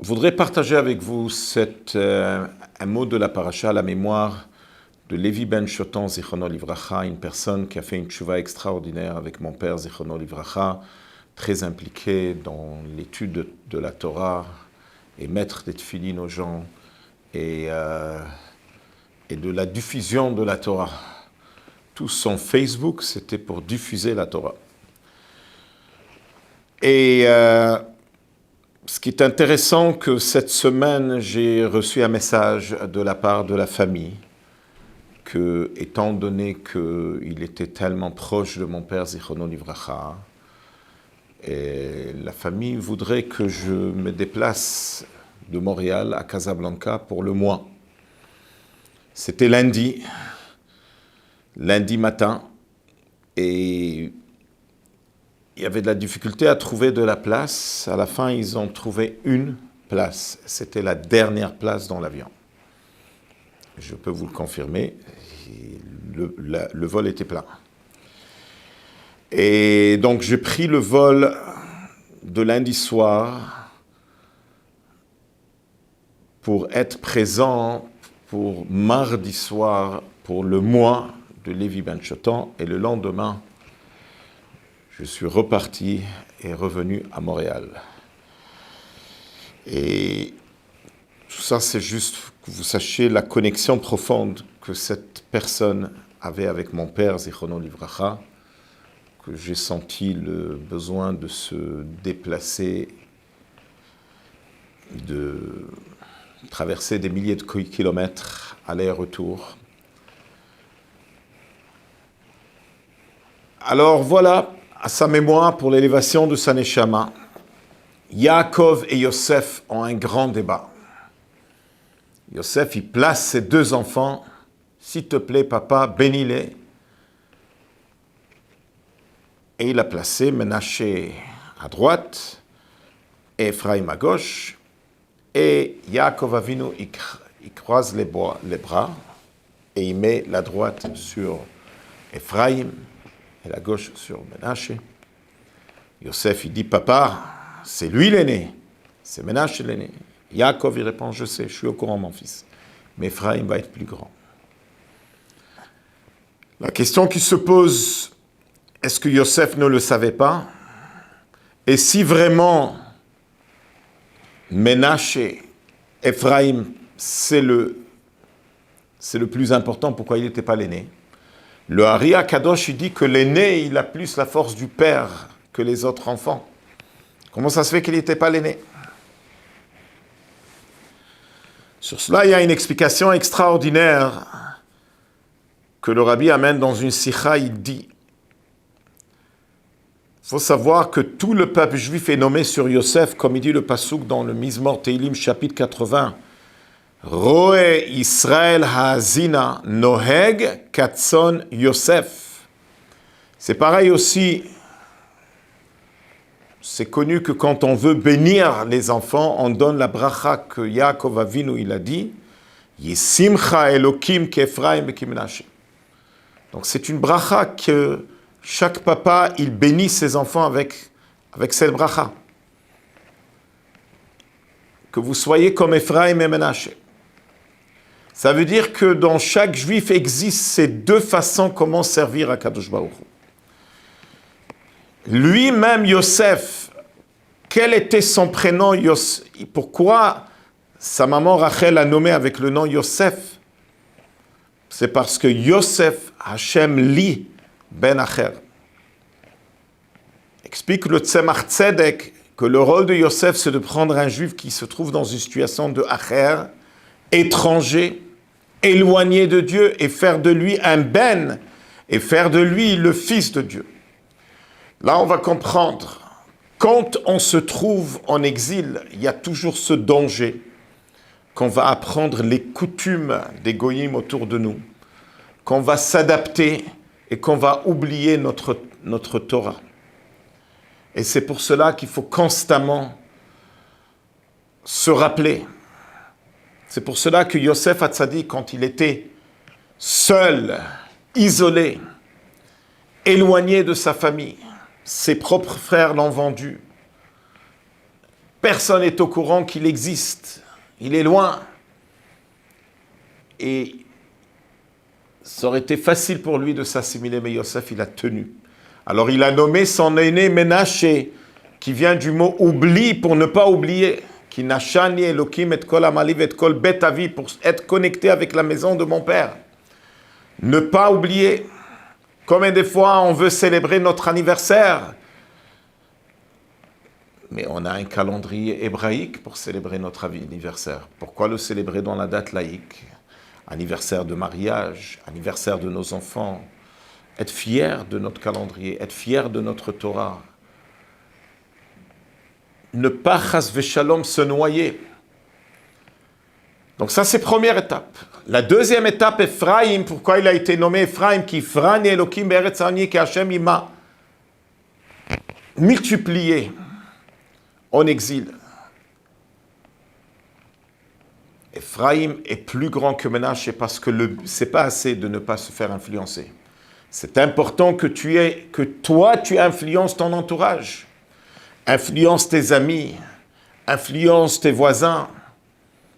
voudrais partager avec vous un mot de la paracha à la mémoire de Lévi ben Shotan, Zichrono Livracha, une personne qui a fait une tchouva extraordinaire avec mon père, Zichrono Livracha, très impliqué dans l'étude de la Torah et maître des tefillin aux gens et de la diffusion de la Torah. Tout son Facebook, c'était pour diffuser la Torah. Et ce qui est intéressant, que cette semaine, j'ai reçu un message de la part de la famille, que, étant donné qu'il était tellement proche de mon père, Zichrono Livracha, et la famille voudrait que je me déplace de Montréal à Casablanca pour le mois. C'était lundi matin, et il y avait de la difficulté à trouver de la place. À la fin, ils ont trouvé une place. C'était la dernière place dans l'avion. Je peux vous le confirmer, le vol était plein. Et donc, j'ai pris le vol de lundi soir pour être présent pour mardi soir, pour le mois de Lévi ben Shotan. Et le lendemain, je suis reparti et revenu à Montréal. Et tout ça, c'est juste que vous sachiez la connexion profonde que cette personne avait avec mon père, Zichrono Livracha, que j'ai senti le besoin de se déplacer, de traverser des milliers de kilomètres aller-retour. Alors voilà, à sa mémoire, pour l'élévation de sa neshama, Yaakov et Yosef ont un grand débat. Yosef, il place ses deux enfants. S'il te plaît, papa, bénis-les. Et il a placé Menaché à droite et Ephraim à gauche. Et Yaakov Avinu, il croise les bras et il met la droite sur Ephraim et la gauche sur Menaché. Yosef, il dit, papa, c'est lui l'aîné, c'est Menaché l'aîné. Yaakov, il répond, je sais, je suis au courant, mon fils. Mais Ephraim va être plus grand. La question qui se pose, est-ce que Yosef ne le savait pas? Et si vraiment Menaché, Ephraim, c'est le plus important, pourquoi il n'était pas l'aîné? Le Ari HaKadosh, il dit que l'aîné, il a plus la force du père que les autres enfants. Comment ça se fait qu'il n'était pas l'aîné? Sur cela, il y a une explication extraordinaire que le Rabbi amène dans une sikha. Il dit, il faut savoir que tout le peuple juif est nommé sur Yosef, comme il dit le pasuk dans le Mizmor Teilim, chapitre 80. Roe Israël Haazina Noheg Katson Yosef. C'est pareil aussi. C'est connu que quand on veut bénir les enfants, on donne la bracha que Yaakov Avinu il a dit, Yisimcha Elokim Kefraim Menaché. Donc c'est une bracha que chaque papa il bénit ses enfants avec cette bracha. Que vous soyez comme Ephraim et Menaché. Ça veut dire que dans chaque juif existe ces deux façons comment servir à Kadosh Baruch Hu. Lui-même, Yosef, quel était son prénom? Pourquoi sa maman Rachel a nommé avec le nom Yosef? C'est parce que Yosef, Hashem li ben Acher. Explique le Tzemach Tzedek que le rôle de Yosef, c'est de prendre un juif qui se trouve dans une situation de Acher, étranger, éloigné de Dieu, et faire de lui un ben, et faire de lui le fils de Dieu. Là, on va comprendre, quand on se trouve en exil, il y a toujours ce danger qu'on va apprendre les coutumes des goyim autour de nous, qu'on va s'adapter et qu'on va oublier notre Torah. Et c'est pour cela qu'il faut constamment se rappeler. C'est pour cela que Yosef Hatzadik, quand il était seul, isolé, éloigné de sa famille, ses propres frères l'ont vendu. personne n'est au courant qu'il existe. Il est loin. Et ça aurait été facile pour lui de s'assimiler, mais Yosef, il a tenu. Alors il a nommé son aîné Ménaché, qui vient du mot oubli, pour ne pas oublier. Qui nachani Elokim et kol amaliv et kol bet avi, pour être connecté avec la maison de mon père. Ne pas oublier. Combien de fois on veut célébrer notre anniversaire, mais on a un calendrier hébraïque pour célébrer notre anniversaire. Pourquoi le célébrer dans la date laïque? Anniversaire de mariage, anniversaire de nos enfants. Être fier de notre calendrier, être fier de notre Torah. Ne pas, chas v'shalom, se noyer. Donc ça, c'est première étape. La deuxième étape, Ephraïm, pourquoi il a été nommé Ephraïm, qui frani Elokim be'eretz ani, que Hashem il m'a multiplié en exil. Ephraïm est plus grand que Ménaché parce que c'est pas assez de ne pas se faire influencer. C'est important que toi, tu influences ton entourage. Influence tes amis, influence tes voisins,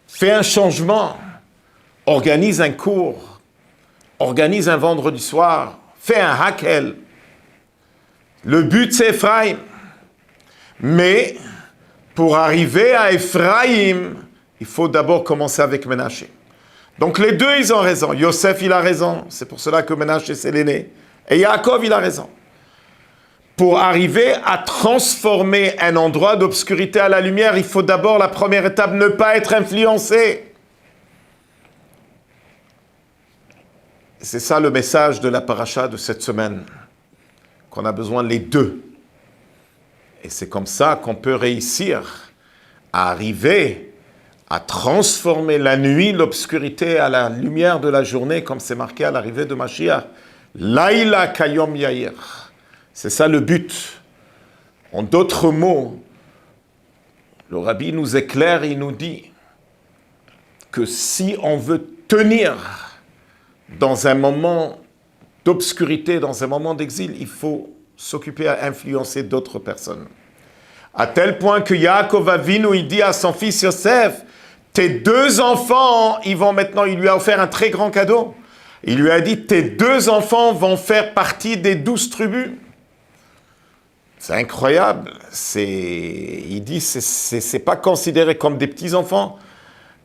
fais un changement, organise un cours, organise un vendredi soir, fais un hakel. Le but, c'est Ephraïm. Mais pour arriver à Ephraïm, il faut d'abord commencer avec Ménaché. Donc les deux, ils ont raison. Yosef, il a raison. C'est pour cela que Ménaché, c'est l'aîné. Et Yaakov, il a raison. Pour arriver à transformer un endroit d'obscurité à la lumière, il faut d'abord, la première étape, ne pas être influencé. C'est ça le message de la paracha de cette semaine, qu'on a besoin les deux. Et c'est comme ça qu'on peut réussir à arriver à transformer la nuit, l'obscurité, à la lumière de la journée, comme c'est marqué à l'arrivée de Mashiach. Laïla kayom yair. C'est ça le but. En d'autres mots, le Rabbi nous éclaire et nous dit que si on veut tenir dans un moment d'obscurité, dans un moment d'exil, il faut s'occuper à influencer d'autres personnes. À tel point que Yaakov Avinu, il dit à son fils Yosef, tes deux enfants, il lui a offert un très grand cadeau. Il lui a dit, tes deux enfants vont faire partie des 12 tribus. C'est incroyable. Il dit, c'est pas considéré comme des petits-enfants.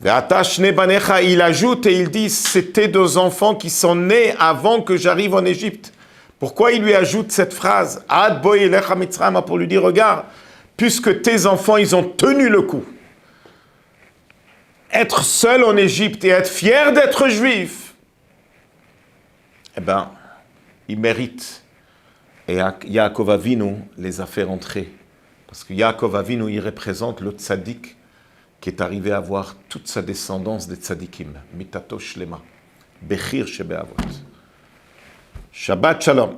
Il ajoute et il dit, c'était deux enfants qui sont nés avant que j'arrive en Égypte. Pourquoi il lui ajoute cette phrase? Pour lui dire, regarde, puisque tes enfants, ils ont tenu le coup. Être seul en Égypte et être fier d'être juif, eh bien, ils méritent. Et Yaakov Avinu les a fait rentrer. Parce que Yaakov Avinu, il représente le tzaddik qui est arrivé à avoir toute sa descendance des tzaddikim. Mitato shlema. Bechir shebe'avot. Shabbat shalom.